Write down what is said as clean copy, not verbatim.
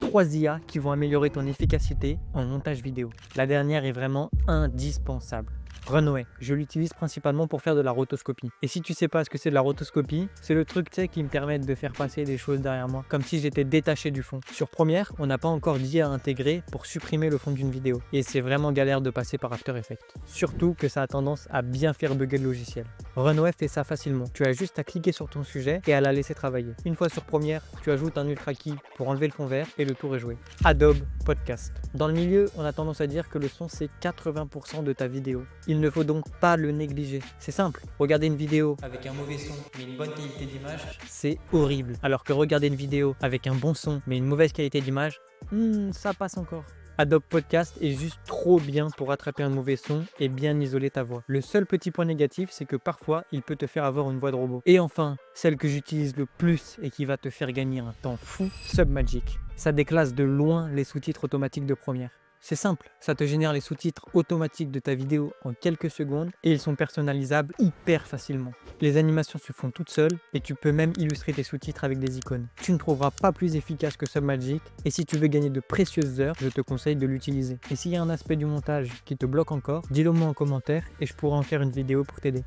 3 IA qui vont améliorer ton efficacité en montage vidéo. La dernière est vraiment indispensable. Runway, je l'utilise principalement pour faire de la rotoscopie. Et si tu sais pas ce que c'est de la rotoscopie, c'est le truc qui me permet de faire passer des choses derrière moi, comme si j'étais détaché du fond. Sur Premiere, on n'a pas encore d'IA intégrée pour supprimer le fond d'une vidéo. Et c'est vraiment galère de passer par After Effects. Surtout que ça a tendance à bien faire bugger le logiciel. Runway fait ça facilement. Tu as juste à cliquer sur ton sujet et à la laisser travailler. Une fois sur Premiere, tu ajoutes un Ultra Key pour enlever le fond vert et le tour est joué. Adobe Podcast. Dans le milieu, on a tendance à dire que le son c'est 80% de ta vidéo. Il ne faut donc pas le négliger. C'est simple, regarder une vidéo avec un mauvais son mais une bonne qualité d'image, c'est horrible. Alors que regarder une vidéo avec un bon son mais une mauvaise qualité d'image, ça passe encore. Adobe Podcast est juste trop bien pour rattraper un mauvais son et bien isoler ta voix. Le seul petit point négatif, c'est que parfois, il peut te faire avoir une voix de robot. Et enfin, celle que j'utilise le plus et qui va te faire gagner un temps fou, Submagic. Ça déclasse de loin les sous-titres automatiques de Premiere. C'est simple, ça te génère les sous-titres automatiques de ta vidéo en quelques secondes et ils sont personnalisables hyper facilement. Les animations se font toutes seules et tu peux même illustrer tes sous-titres avec des icônes. Tu ne trouveras pas plus efficace que Submagic et si tu veux gagner de précieuses heures, je te conseille de l'utiliser. Et s'il y a un aspect du montage qui te bloque encore, dis-le moi en commentaire et je pourrai en faire une vidéo pour t'aider.